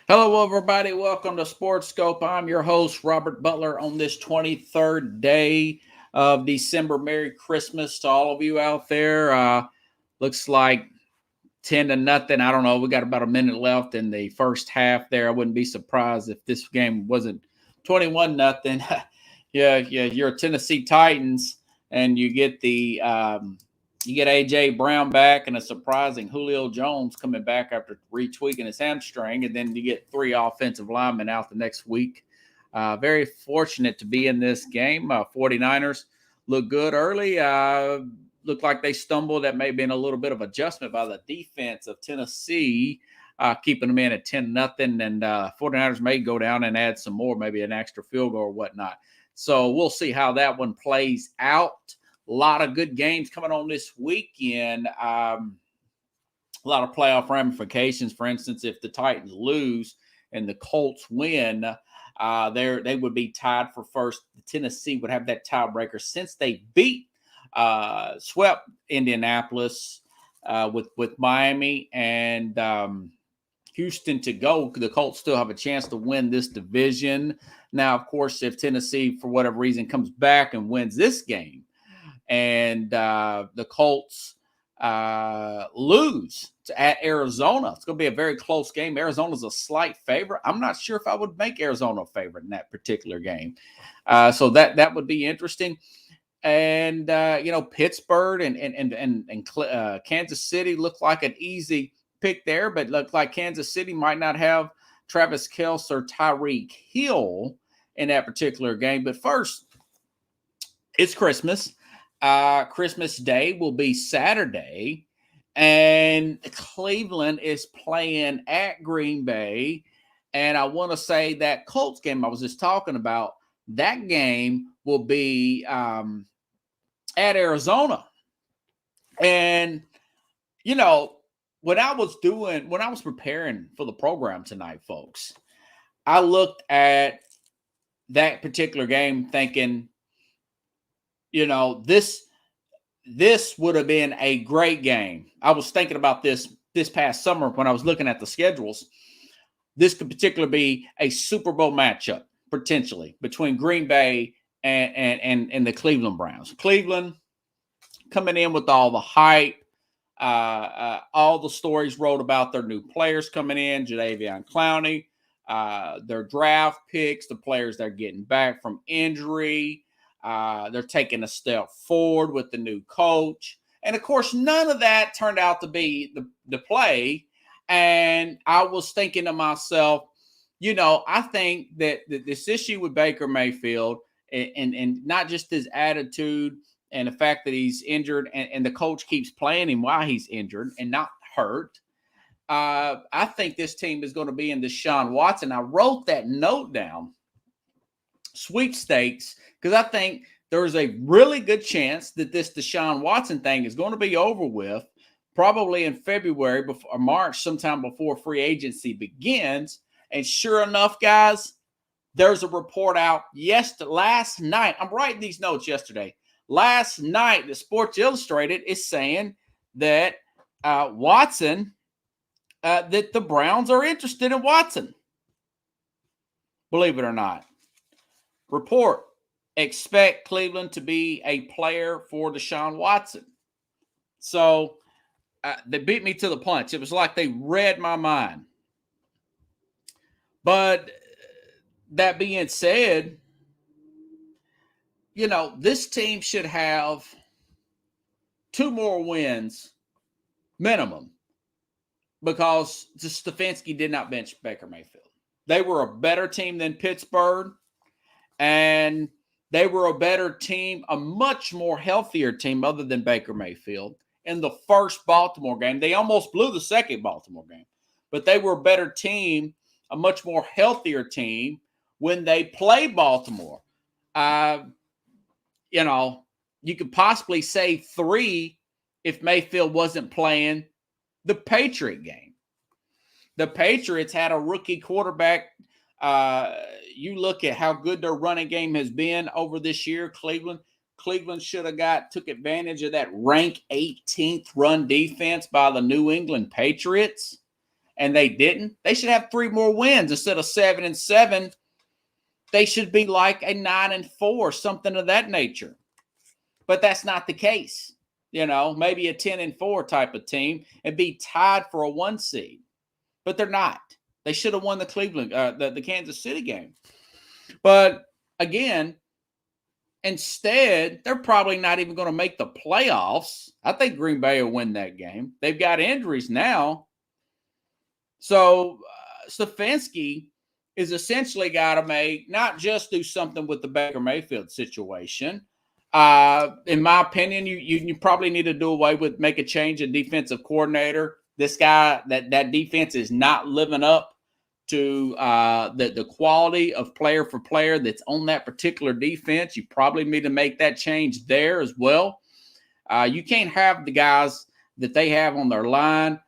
Hello, everybody. Welcome to SportsSkope. I'm your host, Robert Butler, on this 23rd day of December. Merry Christmas to all of you out there. Looks like 10 to nothing. I don't know. We got about a minute left in the first half there. I wouldn't be surprised if this game wasn't 21 nothing. Yeah, you're a Tennessee Titans, and you get AJ Brown back and a surprising Julio Jones coming back after retweaking his hamstring, and then you get three offensive linemen out the next week. Very fortunate to be in this game. 49ers look good early. Looked like they stumbled. That may have been a little bit of adjustment by the defense of Tennessee, keeping them in at 10-0. And 49ers may go down and add some more, maybe an extra field goal or whatnot. So we'll see how that one plays out. A lot of good games coming on this weekend. A lot of playoff ramifications. For instance, if the Titans lose and the Colts win, they would be tied for first. Tennessee would have that tiebreaker since they swept Indianapolis with Miami and Houston to go. The Colts still have a chance to win this division. Now, of course, if Tennessee, for whatever reason, comes back and wins this game, and the Colts lose at Arizona, it's going to be a very close game. Arizona's a slight favorite. I'm not sure if I would make Arizona a favorite in that particular game. So that would be interesting. And Pittsburgh and Kansas City look like an easy pick there, but look like Kansas City might not have Travis Kelce or Tyreek Hill in that particular game. But first, it's Christmas. Christmas Day will be Saturday, and Cleveland is playing at Green Bay. And I want to say that Colts game I was just talking about, that game will be at Arizona. And, when I was preparing for the program tonight, folks, I looked at that particular game thinking, this would have been a great game. I was thinking about this past summer when I was looking at the schedules. This could particularly be a Super Bowl matchup, potentially, between Green Bay and the Cleveland Browns. Cleveland coming in with all the hype, all the stories wrote about their new players coming in, Jadeveon Clowney, their draft picks, the players they're getting back from injury. They're taking a step forward with the new coach. And, of course, none of that turned out to be the play. And I was thinking to myself, I think that this issue with Baker Mayfield and not just his attitude and the fact that he's injured and the coach keeps playing him while he's injured and not hurt, I think this team is going to be in Deshaun Watson. I wrote that note down, sweepstakes, because I think there's a really good chance that this Deshaun Watson thing is going to be over with probably in February or March, sometime before free agency begins. And sure enough, guys, there's a report out last night. I'm writing these notes yesterday. Last night, the Sports Illustrated is saying that that the Browns are interested in Watson. Believe it or not. Report, expect Cleveland to be a player for Deshaun Watson. So they beat me to the punch. It was like they read my mind. But that being said, this team should have 2 more wins minimum because Stefanski did not bench Baker Mayfield. They were a better team than Pittsburgh. And they were a better team, a much more healthier team other than Baker Mayfield in the first Baltimore game. They almost blew the second Baltimore game. But they were a better team, a much more healthier team when they played Baltimore. You could possibly say 3 if Mayfield wasn't playing the Patriot game. The Patriots had a rookie quarterback. You look at how good their running game has been over this year. Cleveland should have took advantage of that rank 18th run defense by the New England Patriots. and they didn't. They should have 3 more wins instead of 7-7. They should be like a 9-4, something of that nature. But that's not the case. Maybe a 10-4 type of team and be tied for a 1 seed. But they're not. They should have won the the Kansas City game. But again, instead, they're probably not even going to make the playoffs. I think Green Bay will win that game. They've got injuries now. So Stefanski is essentially got to not just do something with the Baker Mayfield situation. In my opinion, you probably need to do away with, make a change in defensive coordinator. This guy, that defense is not living up to the quality of player for player that's on that particular defense. You probably need to make that change there as well. You can't have the guys that they have on their line.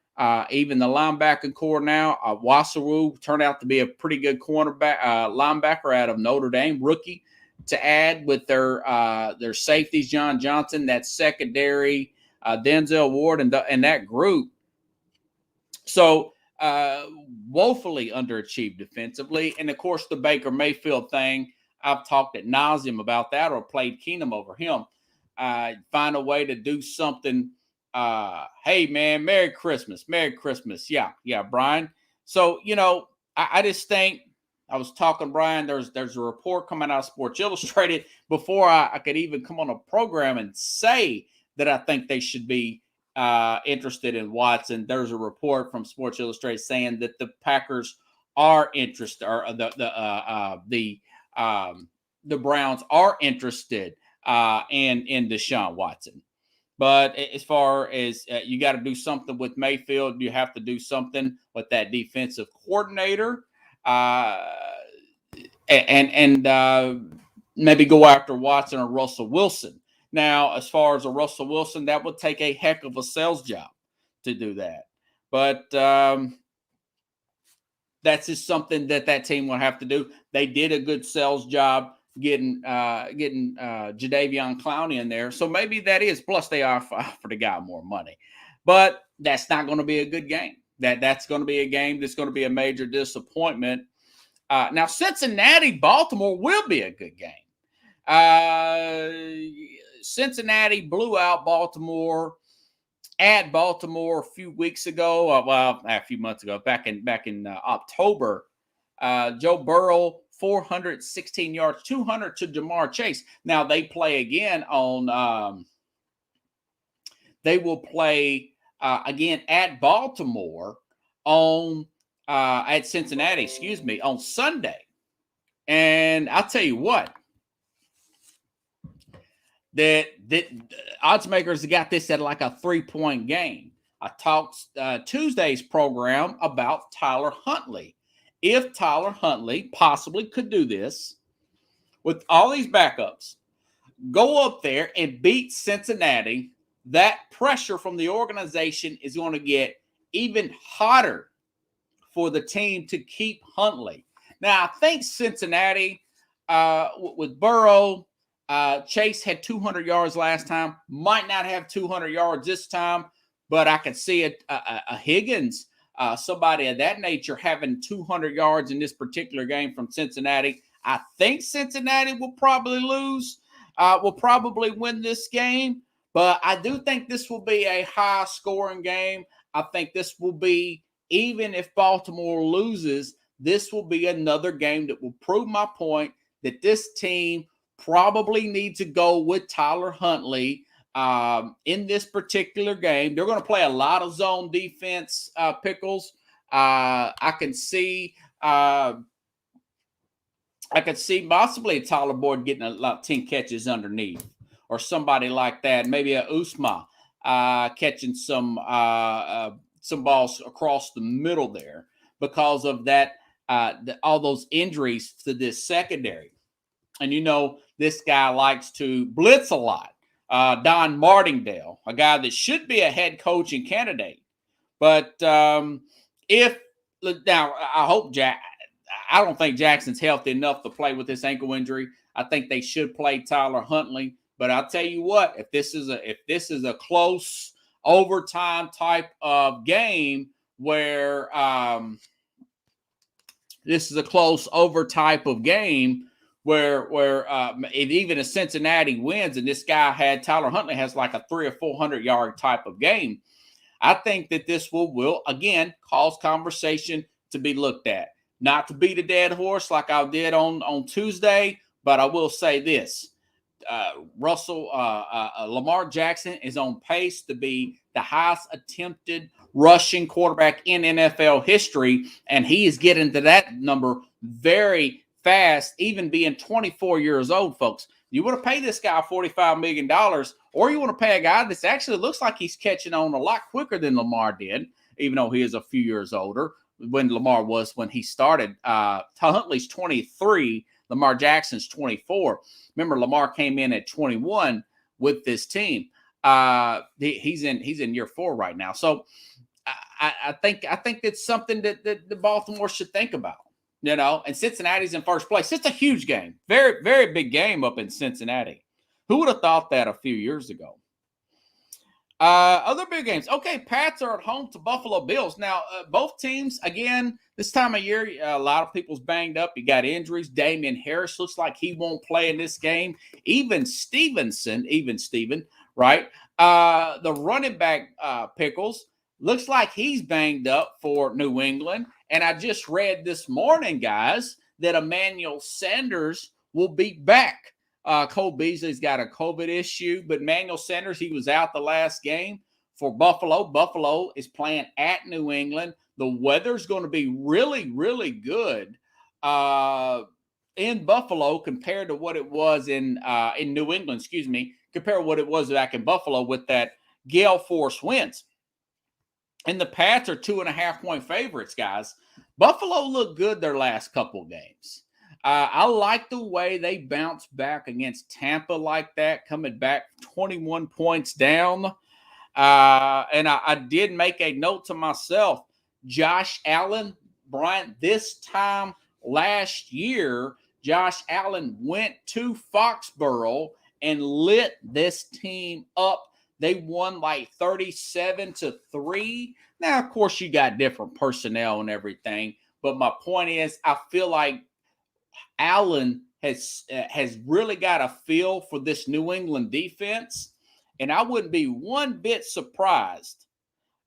Even the linebacker core now, Wasawu turned out to be a pretty good linebacker out of Notre Dame, rookie, to add with their safeties, John Johnson, that secondary, Denzel Ward, and that group. So woefully underachieved defensively. And, of course, the Baker Mayfield thing, I've talked ad nauseum about that or played Keenum over him. Find a way to do something. Hey, man, Merry Christmas. Merry Christmas. Yeah, Brian. So, I just think, I was talking, Brian, there's a report coming out of Sports Illustrated before I could even come on a program and say that I think they should be interested in Watson. There's a report from Sports Illustrated saying that the Packers are interested, or the Browns are interested in Deshaun Watson. But as far as you got to do something with Mayfield, you have to do something with that defensive coordinator, and maybe go after Watson or Russell Wilson. Now, as far as a Russell Wilson, that would take a heck of a sales job to do that. But that's just something that team will have to do. They did a good sales job getting Jadeveon Clowney in there. So maybe that is. Plus, they offer the guy more money. But that's not going to be a good game. That's going to be a game that's going to be a major disappointment. Now, Cincinnati-Baltimore will be a good game. Cincinnati blew out Baltimore at Baltimore a few weeks ago. A few months ago, back in October. Joe Burrow, 416 yards, 200 to Jamar Chase. Now they play again on. They will play again at Baltimore at Cincinnati. On Sunday. And I'll tell you what. That odds makers got this at like a 3-point game. I talked Tuesday's program about Tyler Huntley. If Tyler Huntley possibly could do this with all these backups, go up there and beat Cincinnati, that pressure from the organization is going to get even hotter for the team to keep Huntley. Now, I think Cincinnati with Burrow, Chase had 200 yards last time, might not have 200 yards this time, but I could see a Higgins, somebody of that nature, having 200 yards in this particular game from Cincinnati. I think Cincinnati will probably lose, will probably win this game, but I do think this will be a high-scoring game. I think this will be, even if Baltimore loses, this will be another game that will prove my point that this team probably need to go with Tyler Huntley in this particular game. They're going to play a lot of zone defense, Pickles. I can see possibly Tyler Boyd getting about 10 catches underneath or somebody like that. Maybe a Usma catching some balls across the middle there because of that, all those injuries to this secondary. And this guy likes to blitz a lot. Don Martingale, a guy that should be a head coaching candidate. But I hope I don't think Jackson's healthy enough to play with this ankle injury. I think they should play Tyler Huntley. But I'll tell you what, if this is a close overtime type of game where this is a close over type of game where if even if Cincinnati wins and this guy Tyler Huntley has like a 300 or 400 yard type of game, I think that this will again cause conversation to be looked at. Not to beat a dead horse like I did on Tuesday, but I will say this. Lamar Jackson is on pace to be the highest attempted rushing quarterback in NFL history, and he is getting to that number very fast, even being 24 years old, folks. You want to pay this guy $45 million, or you want to pay a guy that actually looks like he's catching on a lot quicker than Lamar did, even though he is a few years older when Lamar was when he started. Huntley's 23, Lamar Jackson's 24. Remember, Lamar came in at 21 with this team. He's in year 4 right now. So I think it's something that the Baltimore should think about. And Cincinnati's in first place. It's a huge game. Very, very big game up in Cincinnati. Who would have thought that a few years ago? Other big games. Okay, Pats are at home to Buffalo Bills. Now, both teams, again, this time of year, a lot of people's banged up. You got injuries. Damian Harris looks like he won't play in this game. Even Steven, right? The running back, Pickles, looks like he's banged up for New England. And I just read this morning, guys, that Emmanuel Sanders will be back. Cole Beasley's got a COVID issue, but Emmanuel Sanders, he was out the last game for Buffalo. Buffalo is playing at New England. The weather's going to be really, really good in Buffalo compared to what it was in New England, compared to what it was back in Buffalo with that gale force winds. And the Pats are 2.5-point favorites, guys. Buffalo looked good their last couple games. I like the way they bounced back against Tampa like that, coming back 21 points down. And I did make a note to myself, Josh Allen, Brian, this time last year, Josh Allen went to Foxborough and lit this team up. They won like 37-3. Now, of course, you got different personnel and everything. But my point is, I feel like Allen has really got a feel for this New England defense. And I wouldn't be one bit surprised,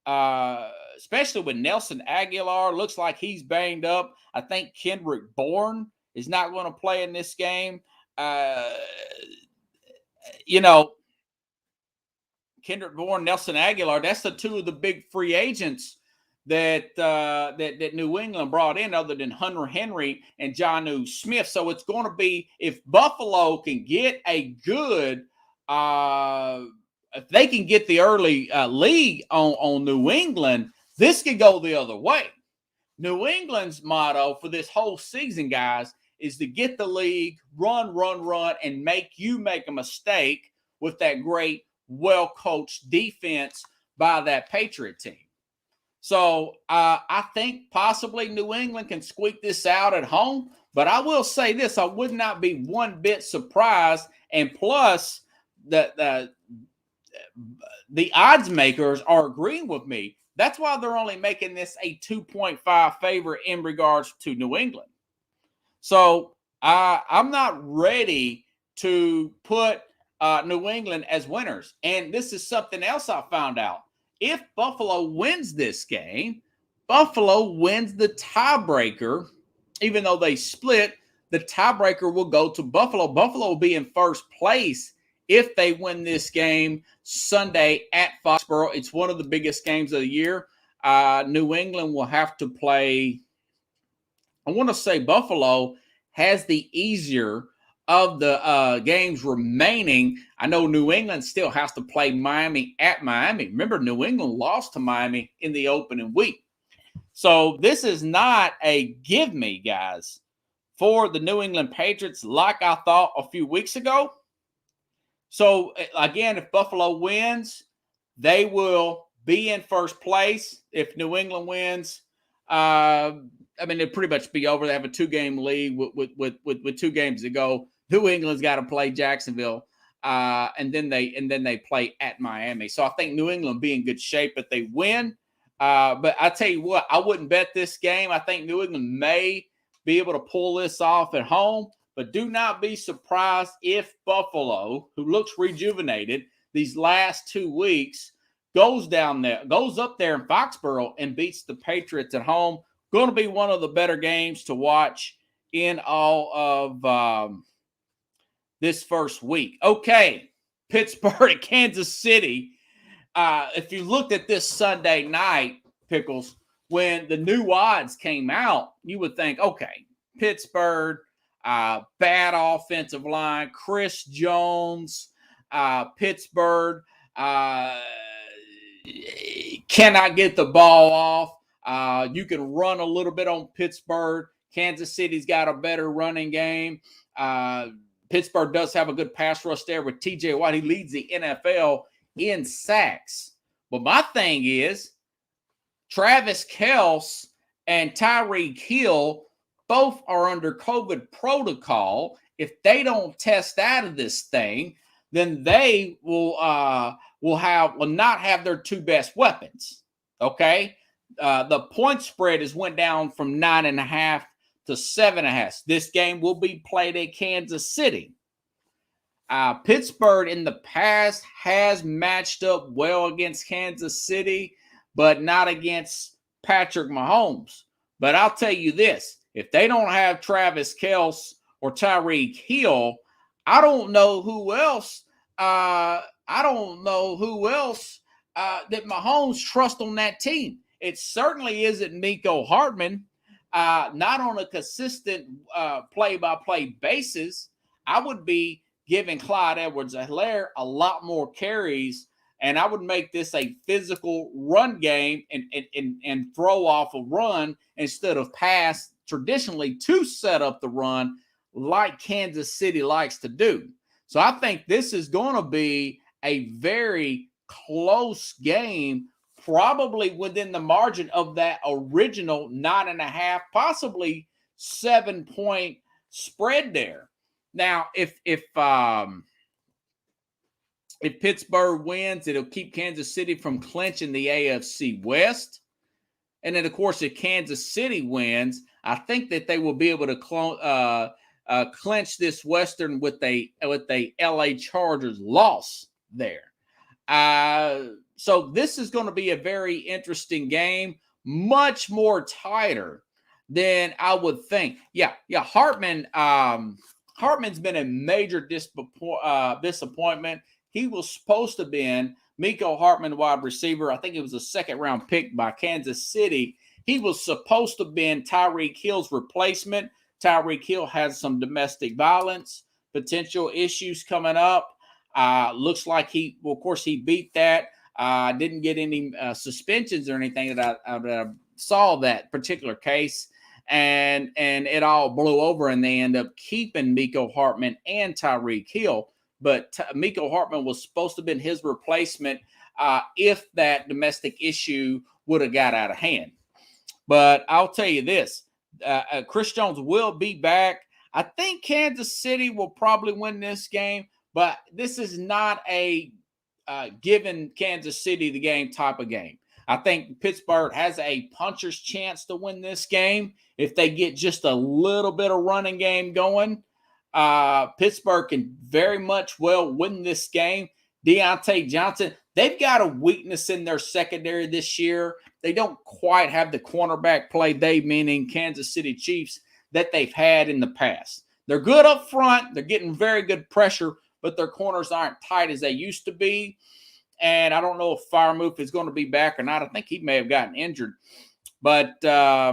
especially with Nelson Aguilar. Looks like he's banged up. I think Kendrick Bourne is not going to play in this game. Kendrick Bourne, Nelson Aguilar, that's the two of the big free agents that New England brought in other than Hunter Henry and Jonnu Smith. So it's going to be, if Buffalo can get a good if they can get the early lead on New England, this could go the other way. New England's motto for this whole season, guys, is to get the league, run, and make a mistake with that great, well-coached defense by that Patriot team. So I think possibly New England can squeak this out at home. But I will say this, I would not be one bit surprised. And plus, the odds makers are agreeing with me. That's why they're only making this a 2.5 favorite in regards to New England. So I'm not ready to put New England as winners. And this is something else I found out. If Buffalo wins this game, Buffalo wins the tiebreaker. Even though they split, the tiebreaker will go to Buffalo. Buffalo will be in first place if they win this game Sunday at Foxborough. It's one of the biggest games of the year. New England will have to play. I want to say Buffalo has the easier of the games remaining. I know New England still has to play Miami at Miami. Remember, New England lost to Miami in the opening week. So this is not a give me, guys, for the New England Patriots like I thought a few weeks ago. So, again, if Buffalo wins, they will be in first place. If New England wins, it'll pretty much be over. They have a 2-game lead with 2 games to go. New England's got to play Jacksonville, and then they play at Miami. So I think New England will be in good shape if they win. But I tell you what, I wouldn't bet this game. I think New England may be able to pull this off at home, but do not be surprised if Buffalo, who looks rejuvenated these last 2 weeks, goes up there in Foxborough and beats the Patriots at home. Going to be one of the better games to watch in all of this first week. Okay, Pittsburgh at Kansas City. If you looked at this Sunday night, Pickles, when the new odds came out, you would think, okay, Pittsburgh, bad offensive line, Chris Jones, Pittsburgh cannot get the ball off. You can run a little bit on Pittsburgh. Kansas City's got a better running game. Pittsburgh does have a good pass rush there with TJ Watt. He leads the NFL in sacks. But my thing is, Travis Kelce and Tyreek Hill both are under COVID protocol. If they don't test out of this thing, then they will not have their two best weapons. Okay, the point spread went down from 9.5 to 7.5. This game will be played at Kansas City. Pittsburgh in the past has matched up well against Kansas City, but not against Patrick Mahomes. But I'll tell you this, if they don't have Travis Kelce or Tyreek Hill, I don't know who else that Mahomes trusts on that team. It certainly isn't Mecole Hardman, not on a consistent play-by-play basis. I would be giving Clyde Edwards-Helaire a lot more carries, and I would make this a physical run game and throw off a run instead of pass traditionally to set up the run like Kansas City likes to do. So I think this is going to be a very close game, probably within the margin of that original 9.5, possibly 7-point spread there. Now, if Pittsburgh wins, it'll keep Kansas City from clinching the AFC West. And then, of course, if Kansas City wins, I think that they will be able to clinch this Western with a LA Chargers loss there. So this is going to be a very interesting game, much more tighter than I would think. Yeah, Hartman's been a major disappointment. He was supposed to have been Mecole Hardman, wide receiver. I think it was a second-round pick by Kansas City. He was supposed to have been Tyreek Hill's replacement. Tyreek Hill has some domestic violence potential issues coming up. Looks like he beat that. Didn't get any suspensions or anything that I saw that particular case. And it all blew over, and they end up keeping Mecole Hardman and Tyreek Hill. But Mecole Hardman was supposed to have been his replacement if that domestic issue would have got out of hand. But I'll tell you this, Chris Jones will be back. I think Kansas City will probably win this game, but this is not a giving Kansas City the game type of game. I think Pittsburgh has a puncher's chance to win this game if they get just a little bit of running game going. Pittsburgh can very much well win this game. Deontay Johnson, they've got a weakness in their secondary this year. They don't quite have the cornerback play, they meaning Kansas City Chiefs, that they've had in the past. They're good up front. They're getting very good pressure, but their corners aren't tight as they used to be. And I don't know if Freiermuth is going to be back or not. I think he may have gotten injured. But I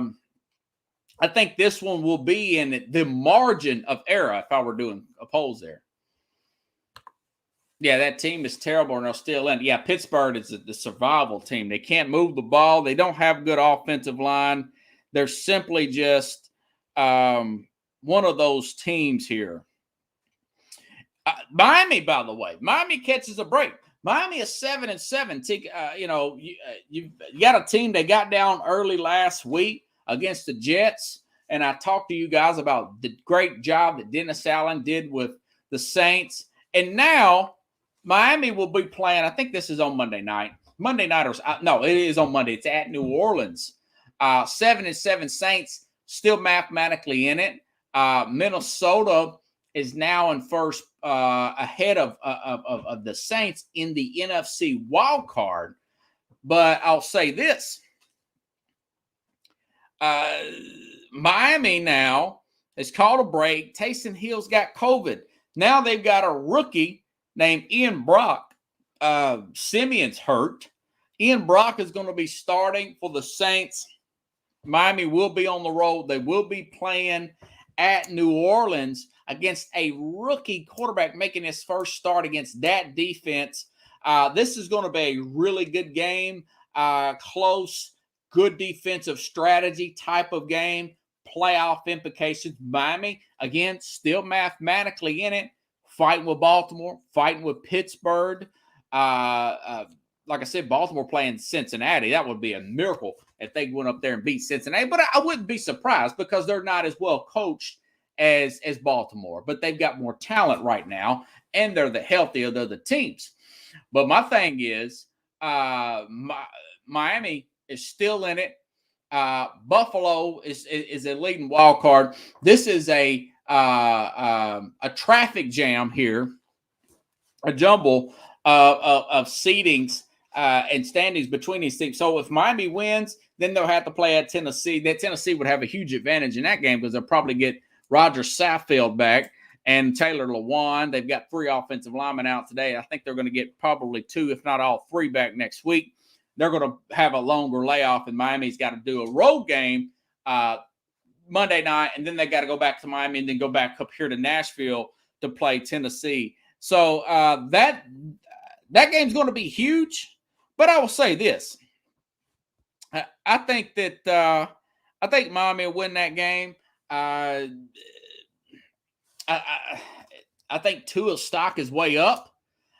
think this one will be in the margin of error if I were doing a polls there. Yeah, that team is terrible, and they're still in. Yeah, Pittsburgh is the survival team. They can't move the ball. They don't have a good offensive line. They're simply just one of those teams here. Miami, by the way, Miami catches a break. Miami is 7-7. You got a team that got down early last week against the Jets, and I talked to you guys about the great job that Dennis Allen did with the Saints. And now Miami will be playing, I think this is on Monday night. Monday night, or no, it is on Monday. It's at New Orleans. 7-7 Saints still mathematically in it. Minnesota is now in first, ahead of the Saints in the NFC wild card. But I'll say this. Miami now has called a break. Taysom Hill's got COVID. Now they've got a rookie named Ian Brock. Simeon's hurt. Ian Brock is going to be starting for the Saints. Miami will be on the road. They will be playing at New Orleans against a rookie quarterback making his first start against that defense. This is going to be a really good game. Close, good defensive strategy type of game. Playoff implications. Miami, again, still mathematically in it. Fighting with Baltimore, fighting with Pittsburgh. Like I said, Baltimore playing Cincinnati. That would be a miracle if they went up there and beat Cincinnati. But I wouldn't be surprised because they're not as well coached as Baltimore. But they've got more talent right now, and they're the healthier of the teams. But my thing is, Miami is still in it. Buffalo is a leading wild card. This is a traffic jam here, a jumble of seedings and standings between these teams. So if Miami wins, then they'll have to play at Tennessee. That Tennessee would have a huge advantage in that game because they'll probably get Roger Saffield back and Taylor Lewan. They've got 3 offensive linemen out today. I think they're going to get probably 2, if not all 3, back next week. They're going to have a longer layoff, and Miami's got to do a road game Monday night, and then they got to go back to Miami and then go back up here to Nashville to play Tennessee. So that game's going to be huge. But I will say this: I think that I think Miami will win that game. I think Tua's stock is way up.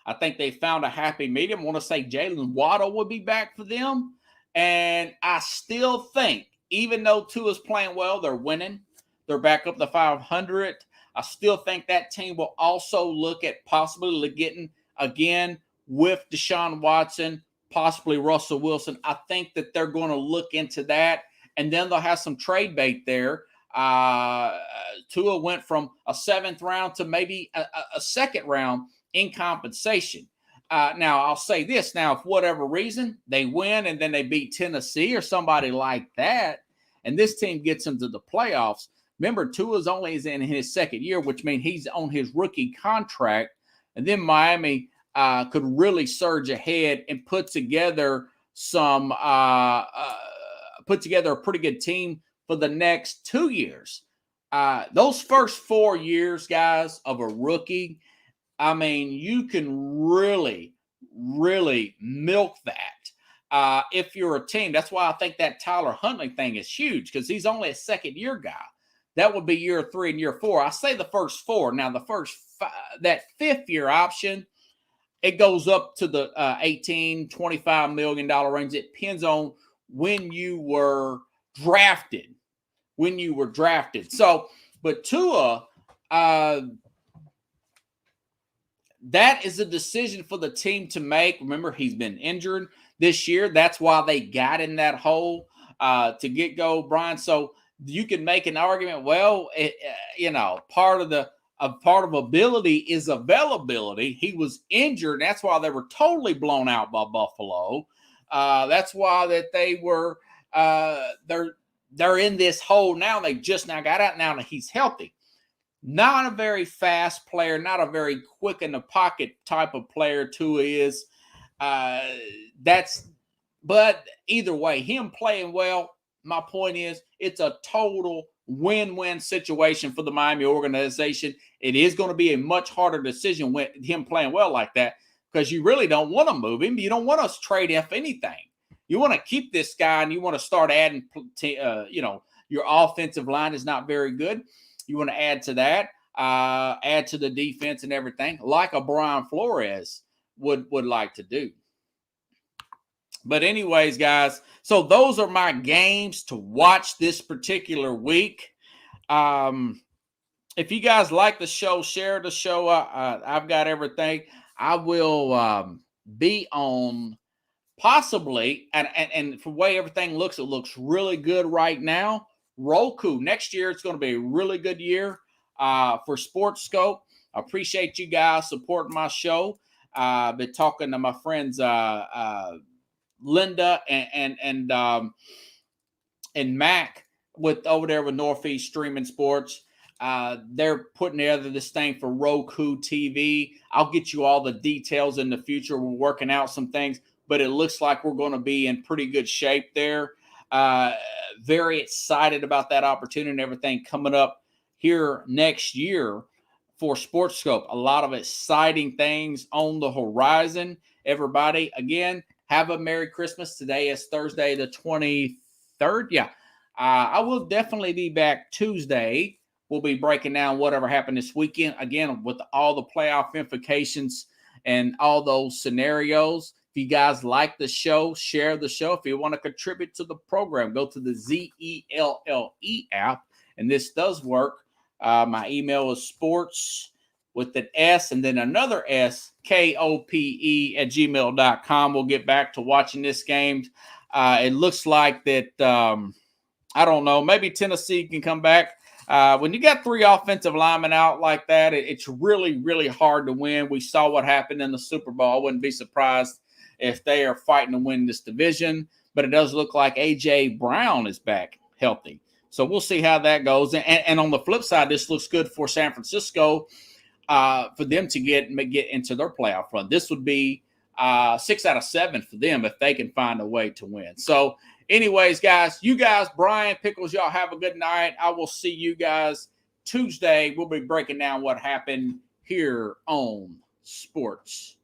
I think they found a happy medium. I want to say Jalen Waddle will be back for them. And I still think, even though Tua's playing well, they're winning. They're back up to 500. I still think that team will also look at possibly getting, again, with Deshaun Watson, possibly Russell Wilson. I think that they're going to look into that. And then they'll have some trade bait there. Tua went from a 7th round to maybe a 2nd round in compensation. Now, I'll say this. Now, if for whatever reason they win and then they beat Tennessee or somebody like that, and this team gets into the playoffs, remember, Tua's only is in his 2nd year, which means he's on his rookie contract. And then Miami could really surge ahead and put together a pretty good team for the next 2 years. Those first 4 years, guys, of a rookie, I mean, you can really, really milk that if you're a team. That's why I think that Tyler Huntley thing is huge because he's only a 2nd-year guy. That would be year 3 and year 4. I say the first 4. Now, the first that 5th-year option, it goes up to the $18, $25 million range. It depends on when you were drafted. So, but Tua, that is a decision for the team to make. Remember, he's been injured this year. That's why they got in that hole to get go, Brian. So you can make an argument. Well, part of ability is availability. He was injured. That's why they were totally blown out by Buffalo. That's why that they were they're in this hole now. They just now got out. Now that he's healthy. Not a very fast player, not a very quick in the pocket type of player Tua is. But either way, him playing well, my point is it's a total win-win situation for the Miami organization. It is going to be a much harder decision with him playing well like that because you really don't want to move him. You don't want to trade him for anything. You want to keep this guy and you want to start adding, your offensive line is not very good. You want to add to that, add to the defense and everything, like a Brian Flores would like to do. But anyways, guys, so those are my games to watch this particular week. If you guys like the show, share the show. I've got everything. I will be on possibly, and for the way everything looks, it looks really good right now. Roku, next year, it's going to be a really good year for SportsSkope. I appreciate you guys supporting my show. I've been talking to my friends Linda and Mac with over there with Northeast Streaming Sports. They're putting together this thing for Roku TV. I'll get you all the details in the future. We're working out some things, but it looks like we're going to be in pretty good shape there. Very excited about that opportunity and everything coming up here next year for SportsSkope. A lot of exciting things on the horizon. Everybody, again, have a Merry Christmas. Today is Thursday the 23rd. Yeah. I will definitely be back Tuesday. We'll be breaking down whatever happened this weekend, again, with all the playoff implications and all those scenarios. If you guys like the show, share the show. If you want to contribute to the program, go to the ZELLE app, and this does work. My email is sports with an S and then another S, KOPE at gmail.com. We'll get back to watching this game. It looks like that, I don't know, maybe Tennessee can come back. When you got three offensive linemen out like that, it's really, really hard to win. We saw what happened in the Super Bowl. I wouldn't be surprised if they are fighting to win this division, but it does look like A.J. Brown is back healthy. So we'll see how that goes. And on the flip side, this looks good for San Francisco for them to get into their playoff run. This would be 6 out of 7 for them if they can find a way to win. So anyways, guys, you guys, Brian, Pickles, y'all have a good night. I will see you guys Tuesday. We'll be breaking down what happened here on Sports